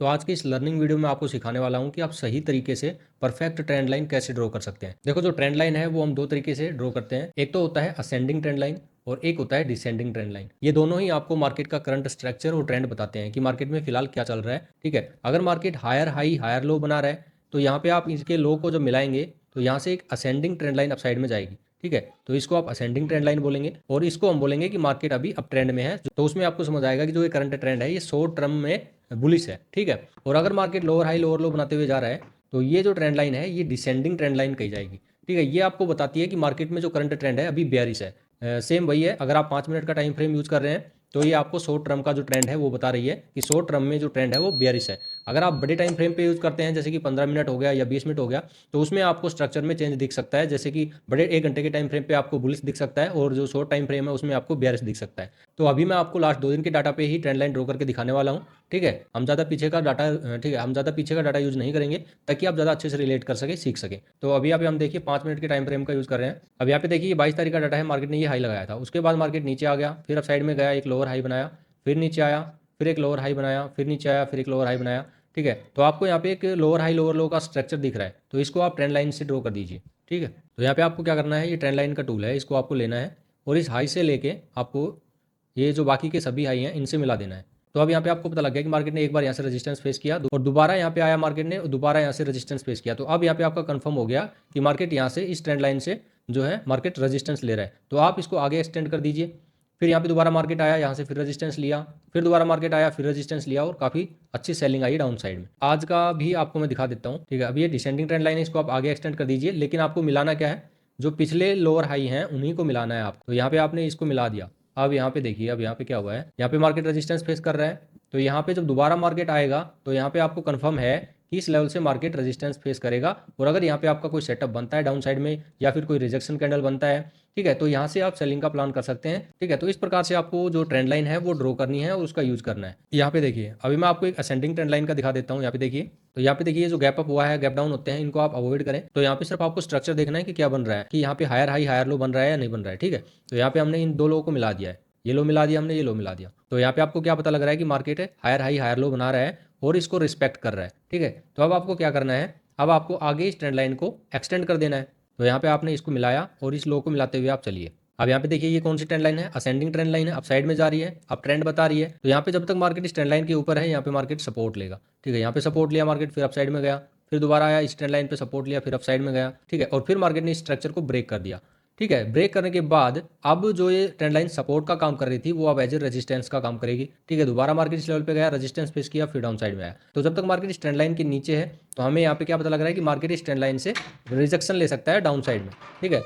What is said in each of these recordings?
तो आज की इस लर्निंग वीडियो में आपको सिखाने वाला हूं कि आप सही तरीके से परफेक्ट ट्रेंड लाइन कैसे ड्रॉ कर सकते हैं। देखो, जो ट्रेंड लाइन है वो हम दो तरीके से ड्रॉ करते हैं। एक तो होता है असेंडिंग ट्रेंड लाइन और एक होता है डिसेंडिंग ट्रेंड लाइन। ये दोनों ही आपको मार्केट का करंट स्ट्रक्चर और ट्रेंड बताते हैं कि मार्केट में फिलहाल क्या चल रहा है। ठीक है, अगर market higher high higher low बना रहा है तो यहाँ पे आप इसके लो को जब मिलाएंगे तो यहाँ से एक ascending trend line up side में जाएगी। ठीक है, तो इसको आप असेंडिंग ट्रेंड लाइन बोलेंगे और इसको हम बोलेंगे कि मार्केट अभी अप ट्रेंड में है। तो उसमें आपको समझ आएगा कि जो ये करंट ट्रेंड है ये शॉर्ट टर्म में बुलिश है। ठीक है, और अगर मार्केट लोअर हाई लोअर लो बनाते हुए जा रहा है तो ये जो ट्रेंड लाइन है ये डिसेंडिंग ट्रेंड लाइन कही जाएगी। ठीक है, ये आपको बताती है कि मार्केट में जो करंट ट्रेंड है अभी बेयरिश है। सेम वही है, अगर आप 5 मिनट का टाइम फ्रेम यूज कर रहे हैं तो ये आपको शॉर्ट टर्म का जो ट्रेंड है वो बता रही है कि शॉर्ट टर्म में जो ट्रेंड है वो बेयरिश है। अगर आप बड़े टाइम फ्रेम पे यूज करते हैं जैसे कि 15 मिनट हो गया या 20 मिनट हो गया तो उसमें आपको स्ट्रक्चर में चेंज दिख सकता है। जैसे कि बड़े 1 घंटे के टाइम फ्रेम पे आपको बुलिश दिख सकता है और जो शॉर्ट टाइम फ्रेम है उसमें आपको बेयरिश दिख सकता है। तो अभी मैं आपको लास्ट 2 दिन के डाटा पे ही ट्रेंड लाइन ड्रॉ करके दिखाने वाला हूँ। ठीक है, हम ज़्यादा पीछे का डाटा ठीक है, हम ज़्यादा पीछे का डाटा यूज़ नहीं करेंगे ताकि आप ज़्यादा अच्छे से रिलेट कर सके, सीख सके। तो अभी यहाँ पे हम देखिए 5 मिनट के टाइम फ्रेम का यूज़ कर रहे हैं। अब यहाँ पे देखिए 22 तारीख का डाटा है, मार्केट ने ये हाई लगाया था, उसके बाद मार्केट नीचे आ गया, फिर अब साइड में गया, एक लोअर हाई बनाया, फिर नीचे आया, फिर एक लोअर हाई बनाया, फिर नीचे आया, फिर एक लोअर हाई बनाया। ठीक है, तो आपको यहाँ पे एक लोअर हाई लोअर लो का स्ट्रक्चर दिख रहा है, तो इसको आप ट्रेंड लाइन से ड्रॉ कर दीजिए। ठीक है, तो यहाँ पे आपको क्या करना है, ये ट्रेंड लाइन का टूल है, इसको आपको लेना है और इस हाई से लेके आपको ये जो बाकी के सभी हाई हैं इनसे मिला देना है। तो अब यहाँ पे आपको पता लग गया कि मार्केट ने एक बार यहाँ से रेजिस्टेंस फेस किया और दोबारा यहाँ पे आया मार्केट ने, दोबारा यहाँ से रेजिस्टेंस फेस किया। तो अब यहाँ पे आपका कंफर्म हो गया कि मार्केट यहाँ से इस ट्रेंड लाइन से जो है मार्केट रेजिस्टेंस ले रहा है, तो आप इसको आगे एक्सटेंड कर दीजिए। फिर यहाँ पे दोबारा मार्केट आया, यहाँ से फिर रेजिस्टेंस लिया, फिर दोबारा मार्केट आया, फिर रेजिस्टेंस लिया और काफ़ी अच्छी सेलिंग आई डाउन साइड में। आज का भी आपको मैं दिखा देता हूँ। ठीक है, अब ये डिसेंडिंग ट्रेंड लाइन है, इसको आप आगे एक्सटेंड कर दीजिए, लेकिन आपको मिलाना क्या है, जो पिछले लोअर हाई हैं उन्हीं को मिलाना है आपको। तो यहाँ पे आपने इसको मिला दिया। अब यहाँ पे देखिए, अब यहाँ पे क्या हुआ है, यहाँ पे मार्केट रेजिस्टेंस फेस कर रहा है, तो यहाँ पे जब दोबारा मार्केट आएगा तो यहाँ पे आपको कंफर्म है कि इस लेवल से मार्केट रेजिस्टेंस फेस करेगा। और अगर यहाँ पे आपका कोई सेटअप बनता है डाउन साइड में या फिर कोई रिजेक्शन कैंडल बनता है, ठीक है, तो यहाँ से आप सेलिंग का प्लान कर सकते हैं। ठीक है, तो इस प्रकार से आपको जो ट्रेंड लाइन है वो ड्रॉ करनी है और उसका यूज करना है। यहाँ पे देखिए, अभी मैं आपको एक असेंडिंग ट्रेंड लाइन का दिखा देता हूँ। यहाँ पे देखिए, तो यहाँ पे देखिए जो गैप अप हुआ है, गैप डाउन होते हैं, इनको आप अवॉइड करें। तो यहाँ पे सिर्फ आपको स्ट्रक्चर देखना है कि क्या बन रहा है, कि यहाँ पे हायर हाई हायर लो बन रहा है या नहीं बन रहा है। ठीक है, तो यहाँ पे हमने इन दो लो को मिला दिया है, ये लो मिला दिया हमने, ये लो मिला दिया। तो यहाँ पे आपको क्या पता लग रहा है कि मार्केट है हायर हाई हायर लो बना रहा है और इसको रिस्पेक्ट कर रहा है। ठीक है, तो अब आपको क्या करना है, अब आपको आगे इस ट्रेंड लाइन को एक्सटेंड कर देना है। तो यहाँ पे आपने इसको मिलाया और इस लो को मिलाते हुए आप चलिए। अब यहाँ पे देखिए ये कौन सी ट्रेंड लाइन है, असेंडिंग ट्रेंड लाइन है, अब साइड में जा रही है, अब ट्रेंड बता रही है। तो यहाँ पे जब तक मार्केट इस ट्रेंड लाइन के ऊपर है यहाँ पे मार्केट सपोर्ट लेगा। ठीक है, यहाँ पे सपोर्ट लिया मार्केट, फिर अप साइड में गया, फिर दोबारा आया, इस ट्रेंड लाइन पे सपोर्ट लिया, फिर अप साइड में गया। ठीक है, और फिर मार्केट ने इस स्ट्रक्चर को ब्रेक कर दिया। ठीक है, ब्रेक करने के बाद अब जो ये ट्रेंड लाइन सपोर्ट का काम कर रही थी वो अब एज ए रेजिस्टेंस का काम करेगी। ठीक है, दोबारा मार्केट इस लेवल पे गया, रेजिस्टेंस फेस किया, फिर डाउन साइड में आया। तो जब तक मार्केट इस ट्रेंड लाइन के नीचे है तो हमें यहाँ पे क्या पता लग रहा है कि मार्केट इस ट्रेंड लाइन से रिजेक्शन ले सकता है डाउन साइड में। ठीक है,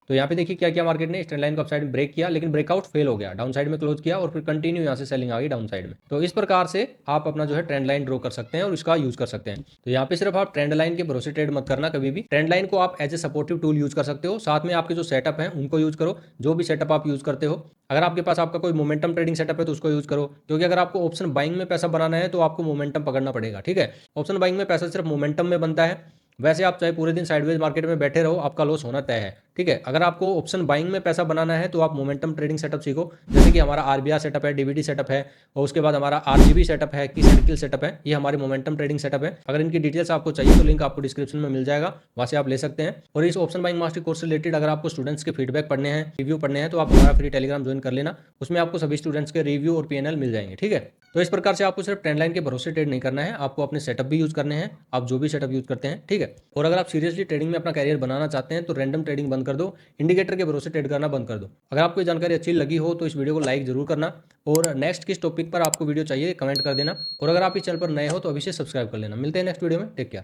तो यहाँ पे देखिए क्या किया मार्केट ने, इस ट्रेंड लाइन को अपसाइड में ब्रेक किया, लेकिन ब्रेकआउट फेल हो गया, डाउन साइड में क्लोज किया और फिर कंटिन्यू यहाँ से सेलिंग आ गई डाउन साइड में। तो इस प्रकार से आप अपना जो है ट्रेंड लाइन ड्रॉ कर सकते हैं और इसका यूज कर सकते हैं। तो यहाँ पे सिर्फ आप ट्रेंड लाइन के भरोसे ट्रेड मत करना कभी भी, ट्रेंड लाइन को आप as a supportive tool use कर सकते हो, साथ में आपके जो सेटअप है उनको यूज करो, जो भी सेटअप आप यूज करते हो। अगर आपके पास आपका कोई मोमेंटम ट्रेडिंग सेटअप है तो उसको यूज करो, क्योंकि अगर आपको ऑप्शन बाइंग में पैसा बनाना है तो आपको मोमेंटम पकड़ना पड़ेगा। ठीक है, ऑप्शन बाइंग में पैसा सिर्फ मोमेंटम में बनता है, वैसे आप चाहे पूरे दिन साइडवेज मार्केट में बैठे रहो आपका लॉस होना तय है। ठीक है, अगर आपको ऑप्शन बाइंग में पैसा बनाना है तो आप मोमेंटम ट्रेडिंग सेटअप सीखो, जैसे कि हमारा आरबीआर सेटअप है, डीबीडी सेटअप है और उसके बाद हमारा आरजीबी सेटअप है, किस एंड किल सेटअप है, ये हमारे मोमेंटम ट्रेडिंग सेटअप है। अगर इनकी डिटेल्स आपको चाहिए तो लिंक आपको डिस्क्रिप्शन में मिल जाएगा, वहाँ से आप ले सकते हैं। और इस ऑप्शन बाइंग मास्टर कोर्स से रिलेटेड अगर आपको स्टूडेंट्स के फीडबैक पढ़ने हैं, रिव्यू पढ़ने हैं, तो आप हमारा फ्री टेलीग्राम ज्वाइन कर लेना, उसमें आपको सभी स्टूडेंट्स के रिव्यू और पीएनएल मिल जाएंगे। ठीक है, तो इस प्रकार से आपको सिर्फ ट्रेंड लाइन के भरोसे ट्रेड नहीं करना है, आपको अपने सेटअप भी यूज करने हैं, आप जो भी सेटअप यूज करते हैं। ठीक है, और अगर आप सीरियसली ट्रेडिंग में अपना कैरियर बनाना चाहते हैं तो रैंडम ट्रेडिंग बंद कर दो, इंडिकेटर के भरोसे ट्रेड करना बंद कर दो। अगर आपको ये जानकारी अच्छी लगी हो तो इस वीडियो को लाइक जरूर करना और नेक्स्ट किस टॉपिक पर आपको वीडियो चाहिए कमेंट कर देना। और अगर आप इस चैनल पर नए हो तो अभी से सब्सक्राइब कर लेना। मिलते हैं नेक्स्ट वीडियो में, टेक केयर।